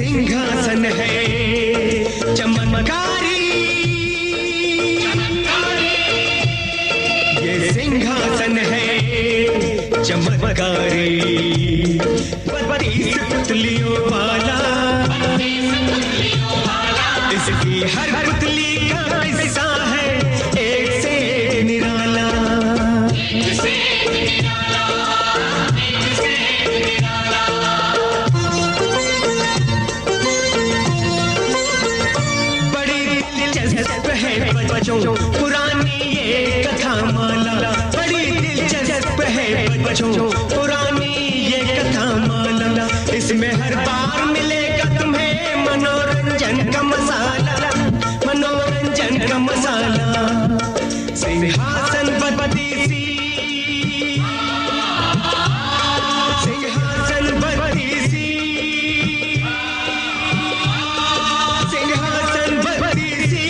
सिंहासन है चमत्कारी, ये सिंहासन है चमत्कारी, 32 पुतलियों वाला, इसकी हर पुतली का हिस्सा है एक से निराला। बड़ी दिलचस्प है बच्चों पुरानी ये कथा माला, बड़ी दिलचस्प है बच्चों पुरानी ये कथा माला। इसमें हर बार मिलेगा तुम्हें मनोरंजन का मसाला, मनोरंजन का मसाला। सिंहासन बत्तीसी, सिंहासन बत्तीसी, सिंहासन बत्तीसी।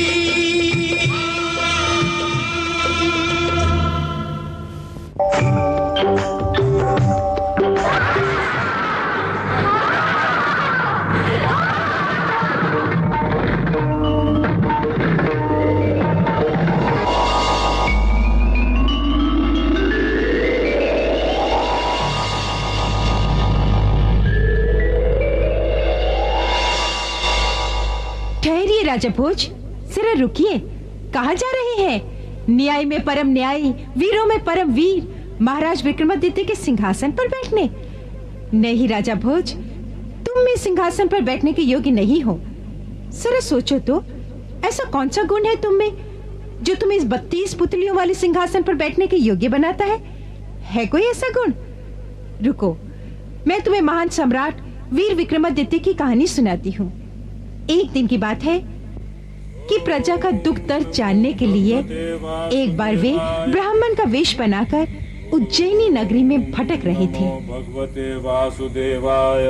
ठहरिए राजा भोज, जरा रुकिए। कहाँ जा रहे हैं? न्याय में परम न्यायी, वीरों में परम वीर, महाराज विक्रमादित्य के सिंहासन पर बैठने? नहीं राजा भोज, तुम इस सिंहासन पर बैठने के योग्य नहीं हो। जरा सोचो तो, ऐसा कौन सा गुण है तुम में जो तुम्हें इस 32 पुतलियों वाले सिंहासन पर बैठने के योग्य बनाता है कोई ऐसा गुण? रुको, मैं तुम्हें महान सम्राट वीर विक्रमादित्य की कहानी सुनाती हूँ। एक दिन की बात है कि प्रजा का दुख दर्द जानने के लिए एक बार वे ब्राह्मण का वेश बनाकर उज्जैनी नगरी में भटक रहे थे। भगवते वासुदेवाय,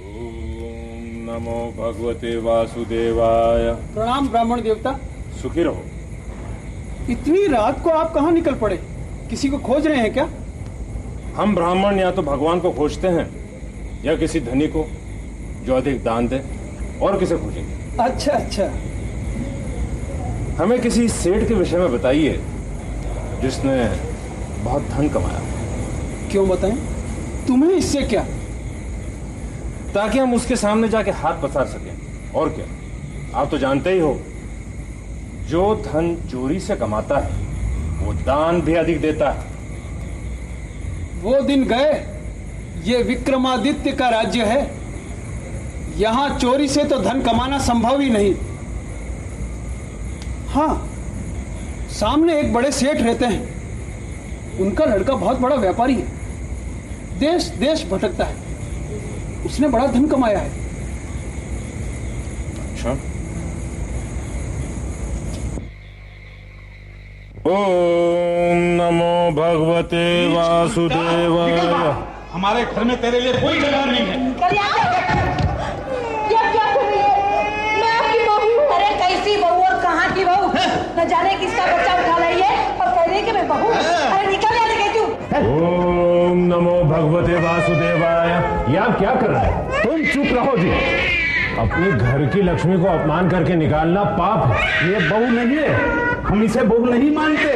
ओम नमो भगवते वासुदेवाय। प्रणाम ब्राह्मण देवता। सुखी रहो। इतनी रात को आप कहाँ निकल पड़े? किसी को खोज रहे हैं क्या? हम ब्राह्मण या तो भगवान को खोजते हैं या किसी धनी को जो अधिक दान दे, और किसे खोजेंगे? अच्छा अच्छा। हमें किसी सेठ के विषय में बताइए जिसने बहुत धन कमाया। क्यों बताएं? तुम्हें इससे क्या? ताकि हम उसके सामने जाके हाथ पसार सकें। और क्या, आप तो जानते ही हो, जो धन चोरी से कमाता है वो दान भी अधिक देता है। वो दिन गए। ये विक्रमादित्य का राज्य है, यहां चोरी से तो धन कमाना संभव ही नहीं। हाँ, सामने एक बड़े सेठ रहते हैं, उनका लड़का बहुत बड़ा व्यापारी है, देश देश भटकता है, उसने बड़ा धन कमाया है। अच्छा। ओम नमो भगवते वासुदेवाय। हमारे घर में तेरे लिए कोई जगह नहीं है। कैसी बहू और कहाँ की बहू? न जाने किसका बच्चा उठा रही है और कह रही है कि मैं बहू। अरे निकल जा रही तू। ओम नमो भगवते वासुदेवाय। ये आप क्या कर रहे हैं? तुम चुप रहो जी। अपने घर की लक्ष्मी को अपमान करके निकालना पाप है। ये बहू नहीं है, हम इसे बहू नहीं मानते।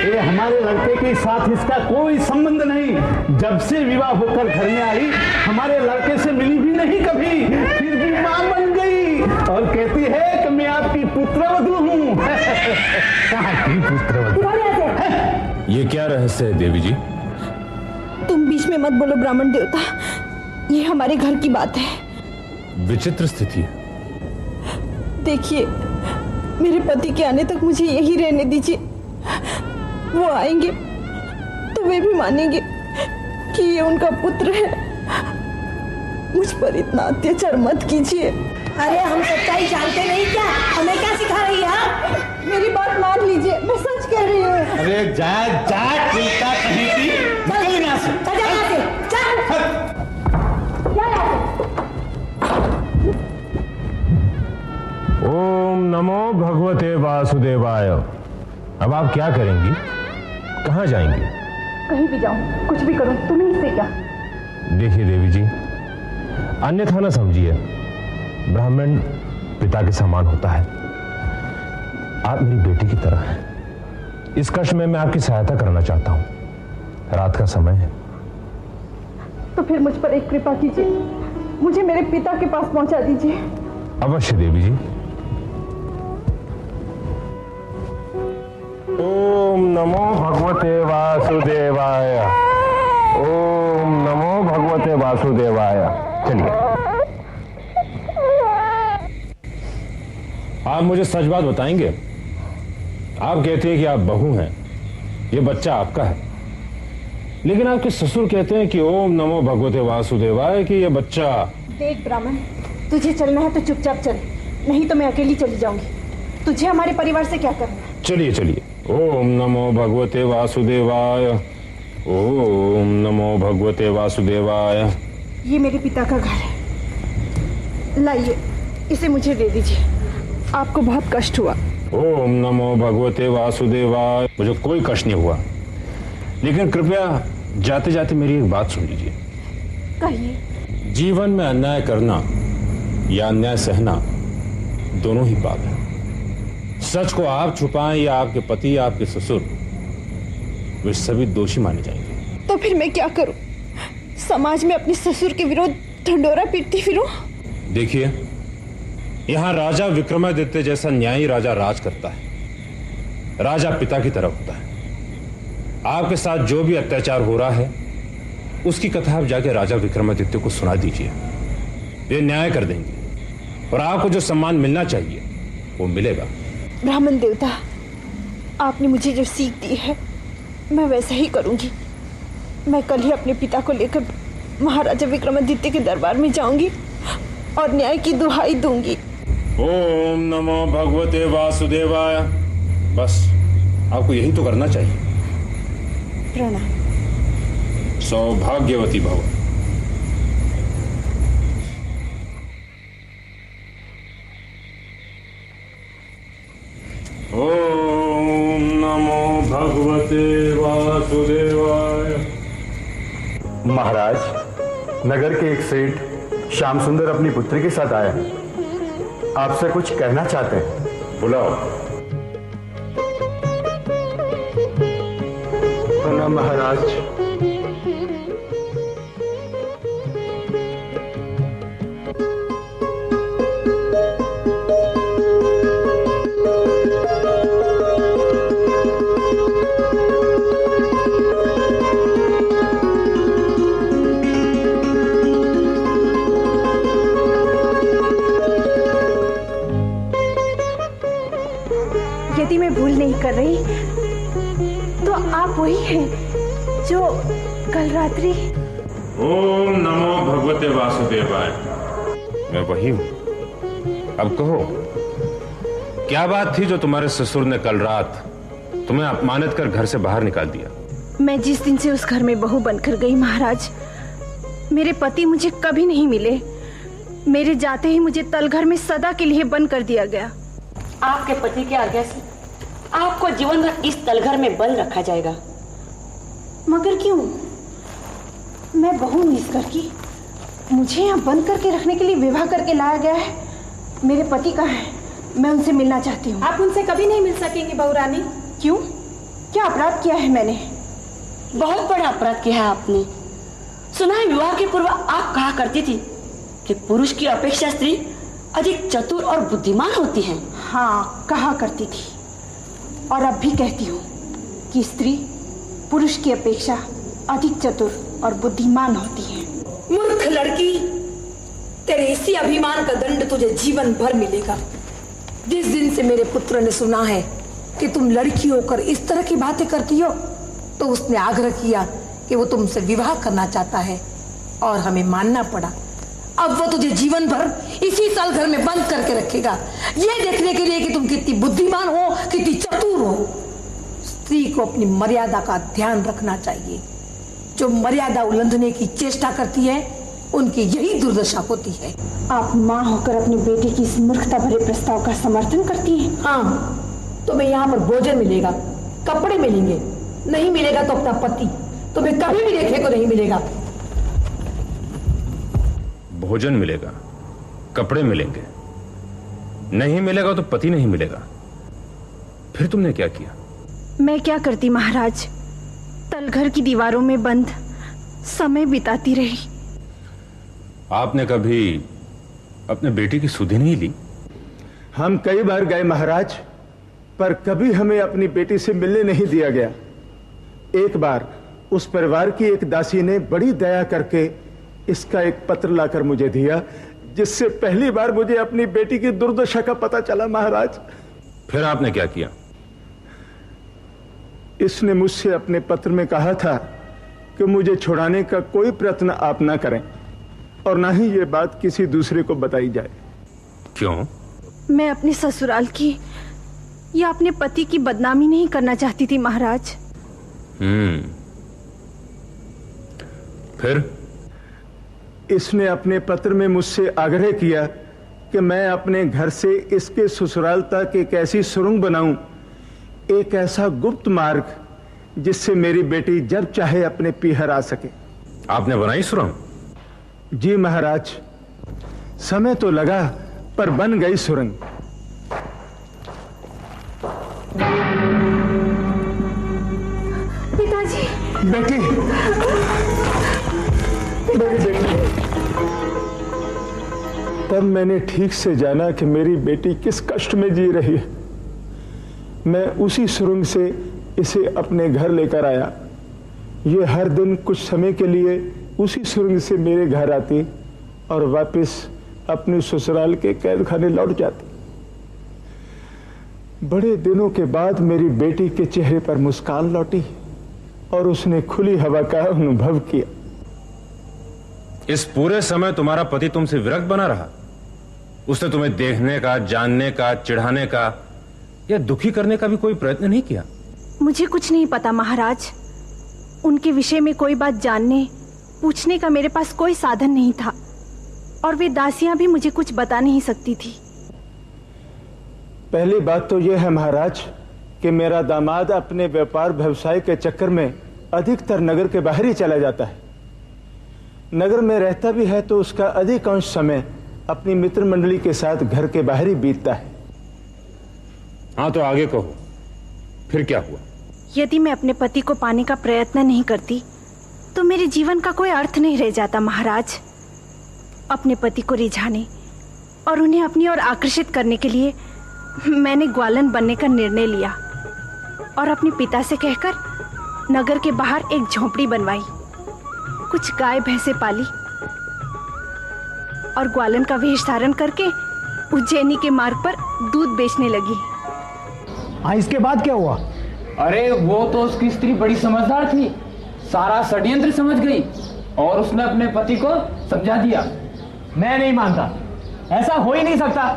ये हमारे लड़के के साथ इसका कोई संबंध नहीं। जब से विवाह होकर घर में आई, हमारे लड़के से मिली भी नहीं कभी, फिर भी मां बन गई और कहती है कि मैं आपकी पुत्रवधू हूँ। कहाँ की पुत्रवधू? ये क्या रहस्य है देवी जी? तुम बीच में मत बोलो ब्राह्मण देवता, ये हमारे घर की बात है। विचित्र स्थिति है। देखिए, मेरे पति के आने तक मुझे यही रहने दीजिए। वो आएंगे तो वे भी मानेंगे कि ये उनका पुत्र है। मुझ पर इतना अत्याचार मत कीजिए। अरे हम सच्चाई जानते नहीं क्या? हमें क्या सिखा रही है? मेरी बात मान लीजिए, मैं सच कह रही हूँ। अरे जा जा, चिंता कहीं की, निकल यहाँ से। चल जा यहाँ से, चल। क्या यहाँ से? ओम नमो भगवते वासुदेवाय। अब आप क्या करेंगी? कहाँ जाएंगी? कहीं भी जाऊं, कुछ भी करूं, तुम्हें इससे क्या? देखिए देवी जी, अन्यथा न समझिए, ब्राह्मण पिता के समान होता है। आप मेरी बेटी की तरह हैं। इस कष्ट में मैं आपकी सहायता करना चाहता हूं। रात का समय है। तो फिर मुझ पर एक कृपा कीजिए, मुझे मेरे पिता के पास पहुंचा दीजिए। अवश्य देवी जी। ओम नमो भगवते वासुदेवाय। ओम नमो भगवते वासुदेवाय। चलिए, आप मुझे सच बात बताएंगे? आप कहते हैं कि आप बहू हैं, ये बच्चा आपका है, लेकिन आपके ससुर कहते हैं कि ओम नमो भगवते वासुदेवाय कि ये बच्चा। देख ब्राह्मण, तुझे चलना है तो चुपचाप चल, नहीं तो मैं अकेली चली जाऊंगी। तुझे हमारे परिवार से क्या करना? चलिए चलिए। ओम नमो भगवते वासुदेवाय। ओम नमो भगवते वासुदेवाय। ये मेरे पिता का घर है, लाइए इसे मुझे दे दीजिए। आपको बहुत कष्ट हुआ। ओम नमो भगवते वासुदेवाय। मुझे कोई कष्ट नहीं हुआ, लेकिन कृपया जाते जाते मेरी एक बात सुन लीजिए। कहिए। जीवन में अन्याय करना या अन्याय सहना दोनों ही पाप है। सच को आप छुपाएं या आपके पति या आपके ससुर, वे सभी दोषी माने जाएंगे। तो फिर मैं क्या करूं? समाज में अपने ससुर के विरोध ढंडोरा पीटती फिरूं? देखिए, यहां राजा विक्रमादित्य जैसा न्यायी राजा राज करता है। राजा पिता की तरह होता है। आपके साथ जो भी अत्याचार हो रहा है, उसकी कथा आप जाके राजा विक्रमादित्य को सुना दीजिए। वे न्याय कर देंगे और आपको जो सम्मान मिलना चाहिए वो मिलेगा। ब्राह्मण देवता, आपने मुझे जो सीख दी है मैं वैसा ही करूंगी। मैं कल ही अपने पिता को लेकर महाराजा विक्रमादित्य के दरबार में जाऊंगी और न्याय की दुहाई दूंगी। ओम नमो भगवते वासुदेवाय। बस आपको यही तो करना चाहिए। प्रणाम। सौभाग्यवती भव। ओम नमो भगवते वासुदेवाय। महाराज, नगर के एक सेठ श्याम सुंदर अपनी पुत्री के साथ आए हैं। आपसे कुछ कहना चाहते हैं। बुलाओ। प्रणाम महाराज। यदि मैं भूल नहीं कर रही तो आप वही हैं जो कल रात्रि। ओम नमो भगवते वासुदेवाय। मैं वही हूं। अब कहो, क्या बात थी जो तुम्हारे ससुर ने कल रात तुम्हें अपमानित कर घर से बाहर निकाल दिया? मैं जिस दिन से उस घर में बहू बनकर गई महाराज, मेरे पति मुझे कभी नहीं मिले। मेरे जाते ही मुझे तलघर में सदा के लिए बंद कर दिया गया। आपके पति की आज्ञा से आपको जीवन भर इस तलघर में बंद रखा जाएगा। मगर क्यों? मैं बहू निष्कर की, मुझे यहाँ बंद करके रखने के लिए विवाह करके लाया गया है। मेरे पति कहाँ हैं? मैं उनसे मिलना चाहती हूँ। आप उनसे कभी नहीं मिल सकेंगी बहू रानी। क्यों? क्या अपराध किया है मैंने? बहुत बड़ा अपराध किया है आपने। सुना है विवाह के पूर्व आप कहा करती थी कि पुरुष की अपेक्षा स्त्री अधिक चतुर और बुद्धिमान होती है। हाँ, कहा करती थी और अब भी कहती हूँ कि स्त्री पुरुष की अपेक्षा अधिक चतुर और बुद्धिमान होती है। मूर्ख लड़की, तेरे इसी अभिमान का दंड तुझे जीवन भर मिलेगा। जिस दिन से मेरे पुत्र ने सुना है कि तुम लड़की होकर इस तरह की बातें करती हो, तो उसने आग्रह किया कि वो तुमसे विवाह करना चाहता है और हमें मानना पड़ा। अब वो तुझे जीवन भर इसी साल घर में बंद करके रखेगा, ये देखने के लिए कि तुम कितनी बुद्धिमान हो, कितनी चतुर हो। स्त्री को अपनी मर्यादा का ध्यान रखना चाहिए। जो मर्यादा उल्लंघने की चेष्टा करती है, उनकी यही दुर्दशा होती है। आप माँ होकर अपनी बेटी की इस मूर्खता भरे प्रस्ताव का समर्थन करती हैं? हाँ, तुम्हें यहाँ पर भोजन मिलेगा, कपड़े मिलेंगे, नहीं मिलेगा तो अपना पति तुम्हें कभी भी देखने को नहीं मिलेगा। भोजन मिलेगा, कपड़े मिलेंगे, नहीं मिलेगा तो पति नहीं मिलेगा। फिर तुमने क्या किया? मैं क्या करती महाराज, तलघर की दीवारों में बंद समय बिताती रही। आपने कभी अपने बेटी की सुधि नहीं ली? हम कई बार गए महाराज, पर कभी हमें अपनी बेटी से मिलने नहीं दिया गया। एक बार उस परिवार की एक दासी ने बड़ी दया करके इसका एक पत्र लाकर मुझे दिया, जिससे पहली बार मुझे अपनी बेटी की दुर्दशा का पता चला महाराज। फिर आपने क्या किया? इसने मुझसे अपने पत्र में कहा था कि मुझे छुड़ाने का कोई प्रयत्न आप ना करें और ना ही ये बात किसी दूसरे को बताई जाए। क्यों? मैं अपने ससुराल की या अपने पति की बदनामी नहीं करना चाहती थी महाराज। फिर? इसने अपने पत्र में मुझसे आग्रह किया कि मैं अपने घर से इसके ससुराल तक एक ऐसी सुरंग बनाऊं, एक ऐसा गुप्त मार्ग जिससे मेरी बेटी जब चाहे अपने पीहर आ सके। आपने बनाई सुरंग? जी महाराज, समय तो लगा पर बन गई सुरंग। पिताजी। बेटी, मेरी बेटी। तब मैंने ठीक से जाना कि मेरी बेटी किस कष्ट में जी रही है। मैं उसी सुरंग से इसे अपने घर लेकर आया। ये हर दिन कुछ समय के लिए उसी सुरंग से मेरे घर आती और वापस अपने ससुराल के कैद खाने लौट जाती। बड़े दिनों के बाद मेरी बेटी के चेहरे पर मुस्कान लौटी और उसने खुली हवा का अनुभव किया। इस पूरे समय तुम्हारा पति तुमसे विरक्त बना रहा? उसने तुम्हें देखने का, जानने का, चिढ़ाने का या दुखी करने का भी कोई प्रयत्न नहीं किया? मुझे कुछ नहीं पता महाराज। उनके विषय में कोई बात जानने पूछने का मेरे पास कोई साधन नहीं था और वे दासियां भी मुझे कुछ बता नहीं सकती थी। पहली बात तो यह है महाराज कि मेरा दामाद अपने व्यापार व्यवसाय के चक्कर में अधिकतर नगर के बाहर ही चला जाता है। नगर में रहता भी है तो उसका अधिकांश समय अपनी मित्र मंडली के साथ घर के बाहर ही बीतता है। हाँ, तो आगे कहो, फिर क्या हुआ? यदि मैं अपने पति को पाने का प्रयत्न नहीं करती तो मेरे जीवन का कोई अर्थ नहीं रह जाता महाराज। अपने पति को रिझाने और उन्हें अपनी ओर आकर्षित करने के लिए मैंने ग्वालन बनने का निर्णय लिया और अपने पिता से कहकर नगर के बाहर एक झोपड़ी बनवाई, कुछ गाय भैंसे पाली और ग्वालन का वेश धारण करके उज्जैनी के मार्ग पर दूध बेचने लगी। हाँ, इसके बाद क्या हुआ? अरे वो तो उसकी स्त्री बड़ी समझदार थी, सारा षड्यंत्र समझ गई और उसने अपने पति को समझा दिया। मैं नहीं मानता, ऐसा हो ही नहीं सकता।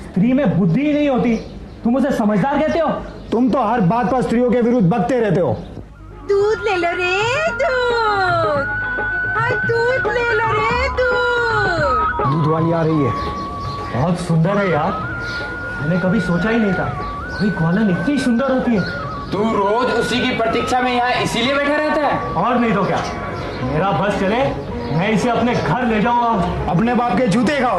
स्त्री में बुद्धि ही नहीं होती, तुम उसे समझदार कहते हो? तुम तो हर बात पर स्त्रियों के विरुद्ध बकते रहते हो। दूध ले लो रे दूध, हाँ दूध ले लो रे दूध। दूध वाली आ रही है, बहुत सुंदर है यार। मैंने कभी सोचा ही नहीं था कोई ग्वालन इतनी सुंदर होती है। तू रोज उसी की प्रतीक्षा में यहाँ इसीलिए बैठा रहता है? और नहीं तो क्या, मेरा बस चले मैं इसे अपने घर ले जाऊंगा। अपने बाप के जूते खाओ।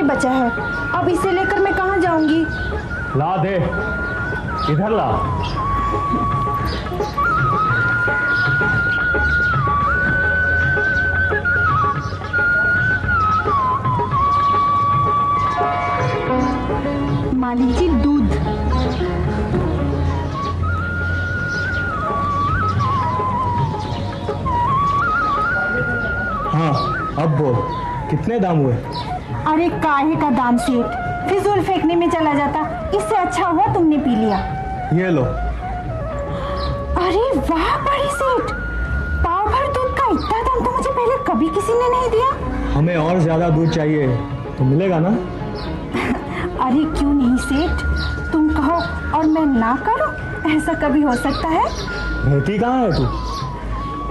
बचा है, अब इसे लेकर मैं कहाँ जाऊंगी? ला दे, इधर ला। मालिक जी, दूध। हाँ, अब बोल, कितने दाम हुए? अरे काहे का दाम सेठ, फिजूल फेंकने में चला जाता, इससे अच्छा हुआ तुमने पी लिया। ये लो। अरे वाह बड़े सेठ, पाव भर दूध का इतना दाम तो मुझे पहले कभी किसी ने नहीं दिया। हमें और ज्यादा दूध चाहिए, तो मिलेगा ना? अरे क्यों नहीं सेठ, तुम कहो और मैं ना करूं? ऐसा कभी हो सकता है? रहती कहाँ है तू?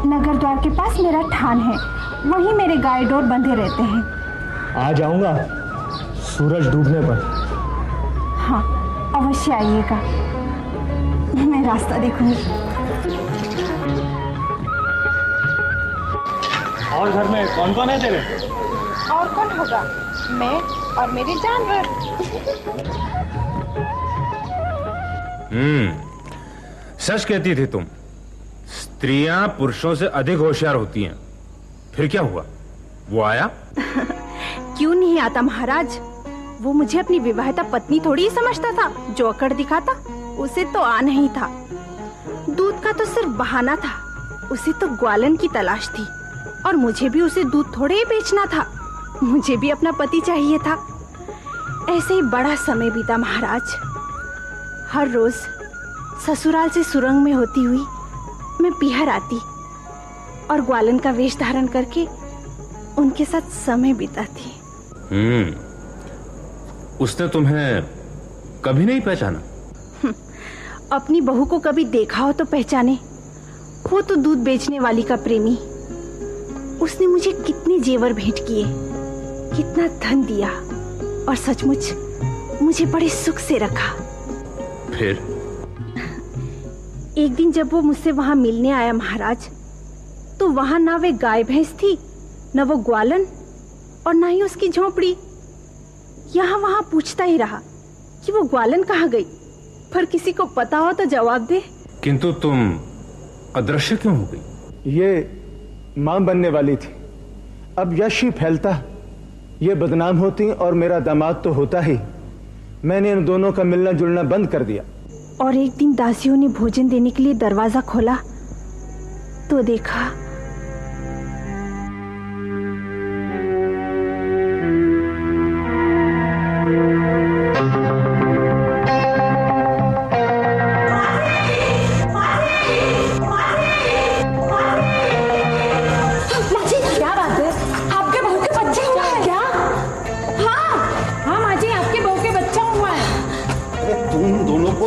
नगर द्वार के पास मेरा ठान है, वहीं मेरे गाय डोर बंधे रहते हैं। आ जाऊंगा सूरज डूबने पर। हाँ अवश्य आइएगा, मैं रास्ता देखूंगी। और घर में कौन कौन है तेरे? और कौन होगा? मैं और मेरे जानवर। सच कहती थी तुम, स्त्रियां पुरुषों से अधिक होशियार होती हैं। फिर क्या हुआ? वो आया? क्यों नहीं आता महाराज, वो मुझे अपनी विवाहिता पत्नी थोड़ी ही समझता था। जो अकड़ दिखाता उसे तो आ नहीं था। दूध का तो सिर्फ बहाना था, उसे तो ग्वालन की तलाश थी। और मुझे भी उसे दूध थोड़े ही बेचना था, मुझे भी अपना पति चाहिए था। ऐसे ही बड़ा समय बीता महाराज। हर रोज ससुराल से सुरंग में होती हुई मैं पीहर आती और ग्वालन का वेश धारण करके उनके साथ समय बिताती। उसने तुम्हें कभी नहीं पहचाना? अपनी बहू को कभी देखा हो तो पहचाने, वो तो दूध बेचने वाली का प्रेमी। उसने मुझे कितने जेवर भेंट किए, कितना धन दिया और सचमुच मुझे बड़े सुख से रखा। फिर एक दिन जब वो मुझसे वहां मिलने आया महाराज, तो वहां ना वे गाय भैंस थी, न वो ग्वालन और ना ही उसकी झोपड़ी। यहाँ वहां पूछता ही रहा कि वो ग्वालन कहाँ गई, पर किसी को पता हो तो जवाब दे। किंतु तुम अदृश्य क्यों हो गई? ये मां बनने वाली थी, अब यश ही फैलता, ये बदनाम होती और मेरा दामाद तो होता ही। मैंने इन दोनों का मिलना जुलना बंद कर दिया। और एक दिन दासियों ने भोजन देने के लिए दरवाजा खोला तो देखा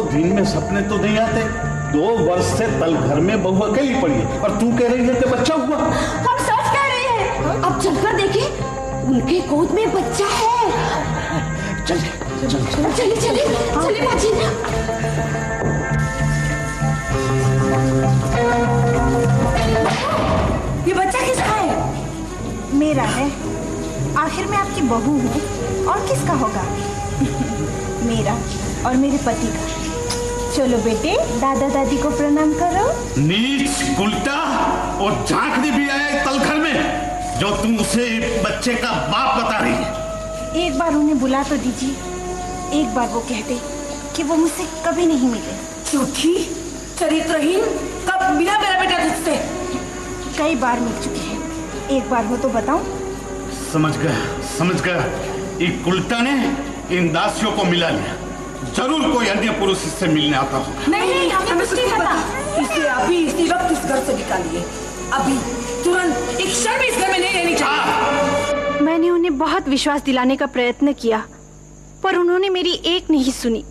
दिन में सपने तो नहीं आते। 2 वर्ष से तल घर में बहू अकेली पड़ी है और तू कह रही है कि बच्चा हुआ। हम सच कह रहे हैं, अब चलकर देखें, उनके गोद में बच्चा है। चल चलिए चलिए बाजी। ये बच्चा किसका है? मेरा है, आखिर मैं आपकी बहू हूँ और किसका होगा? मेरा और मेरे पति का। चलो बेटे, दादा दादी को प्रणाम करो। नीच उल्टा और झांकने भी आया तल घर में, जो तुम उसे बच्चे का बाप बता रही है। एक बार उन्हें बुला तो दीजिए, एक बार वो कह दे कि वो मुझसे कभी नहीं मिले। झूठी, चरित्रहीन, कब मिला मेरा बेटा तुझसे? कई बार मिल चुके हैं, एक बार हो तो बताऊं। समझ गया। एक उल्टा ने इन दासियों को मिला लिया, जरूर कोई अन्य पुरुष इससे मिलने आता होगा। नहीं, हमें कुछ नहीं पता। इसे अभी इसी वक्त इस घर से निकालिए, अभी तुरंत। एक क्षण भी इस घर में नहीं रहनी चाहिए। मैंने उन्हें बहुत विश्वास दिलाने का प्रयत्न किया, पर उन्होंने मेरी एक नहीं सुनी,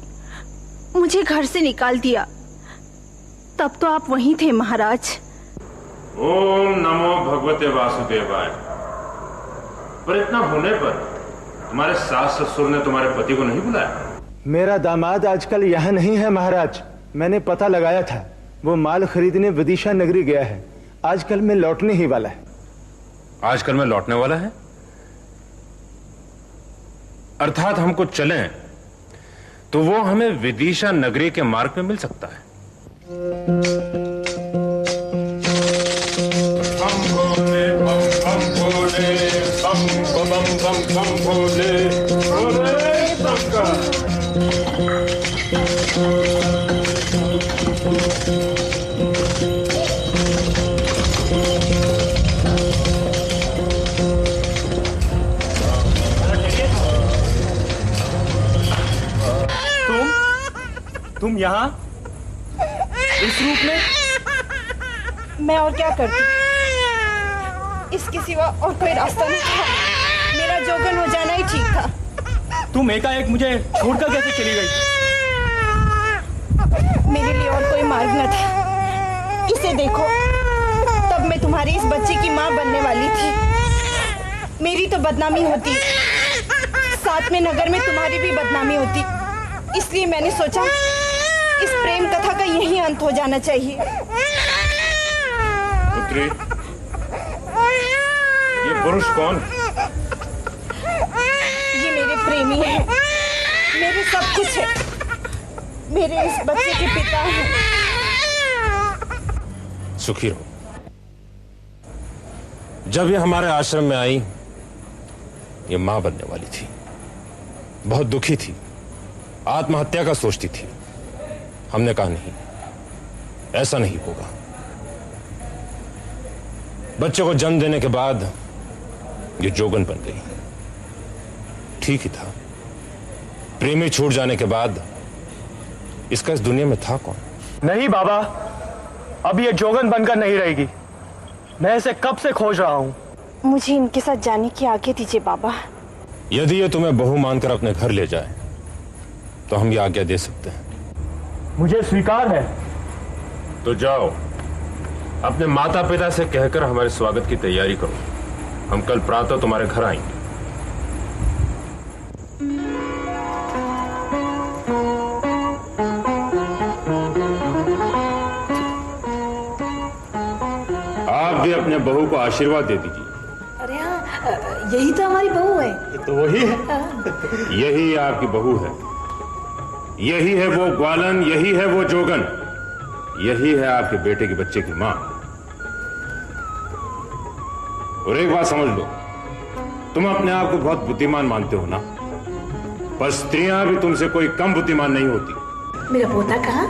मुझे घर से निकाल दिया। तब तो आप वहीं थे महाराज। ओम नमो भगवते वासुदेवाय। पर इतना होने पर तुम्हारे सास ससुर ने तुम्हारे पति को नहीं बुलाया? मेरा दामाद आजकल यहाँ नहीं है महाराज, मैंने पता लगाया था। वो माल खरीदने विदिशा नगरी गया है, आजकल में लौटने ही वाला है। आजकल में लौटने वाला है? अर्थात हमको चलें तो वो हमें विदिशा नगरी के मार्ग में मिल सकता है। बम भोले बम भोले बम भोले भोले शंकर। तुम यहाँ इस रूप में? मैं और क्या करती, इसके सिवा और कोई रास्ता नहीं था। मेरा जोगन हो जाना ही ठीक था। तुम एकाएक मुझे छोड़कर कैसे चली गई? मेरे लिए और कोई मार्ग न था। इसे देखो, तब मैं तुम्हारे इस बच्चे की माँ बनने वाली थी। मेरी तो बदनामी होती, साथ में नगर में तुम्हारी भी बदनामी होती। इसलिए मैंने सोचा इस प्रेम कथा का यही अंत हो जाना चाहिए। पुत्री, ये पुरुष कौन है? ये मेरे प्रेमी है, मेरे सब कुछ है, मेरे इस बच्चे के पिता हैं। सुखी रहो। जब ये हमारे आश्रम में आई, ये मां बनने वाली थी, बहुत दुखी थी, आत्महत्या का सोचती थी। हमने कहा नहीं, ऐसा नहीं होगा। बच्चे को जन्म देने के बाद ये जोगन बन गई। ठीक ही था, प्रेमी छूट जाने के बाद इसका इस दुनिया में था कौन? नहीं बाबा, अब ये जोगन बनकर नहीं रहेगी। मैं इसे कब से खोज रहा हूँ। मुझे इनके साथ जाने की आज्ञा दीजिए बाबा। यदि ये तुम्हें बहू मानकर अपने घर ले जाए तो हम ये आज्ञा दे सकते हैं। मुझे स्वीकार है। तो जाओ, अपने माता पिता से कहकर हमारे स्वागत की तैयारी करो। हम कल प्रातः तुम्हारे घर आएंगे। आप भी अपने बहू को आशीर्वाद दे दीजिए। अरे हाँ, यही तो हमारी बहू है। तो वही है, यही आपकी बहू है, यही है वो ग्वालन, यही है वो जोगन, यही है आपके बेटे के बच्चे की मां। और एक बात समझ लो, तुम अपने आप को बहुत बुद्धिमान मानते हो ना, पर स्त्रियां भी तुमसे कोई कम बुद्धिमान नहीं होती। मेरा पोता कहाँ?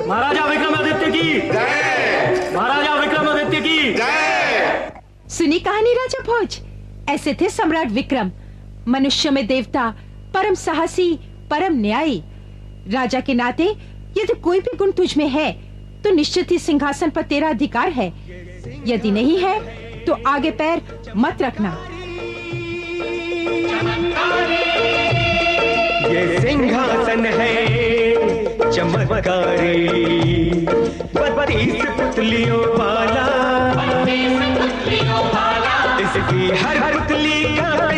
महाराजा विक्रमादित्य की जय। महाराजा विक्रमादित्य की जय। सुनी कहानी राजा भोज? ऐसे थे सम्राट विक्रम, मनुष्य में देवता, परम साहसी, परम न्यायी। राजा के नाते यदि कोई भी गुण तुझ में है तो निश्चित ही सिंहासन पर तेरा अधिकार है। यदि नहीं है तो आगे पैर मत रखना। ये सिंहासन है चमत्कारी, 32 पुतलियों वाला, इसकी हर पुतली का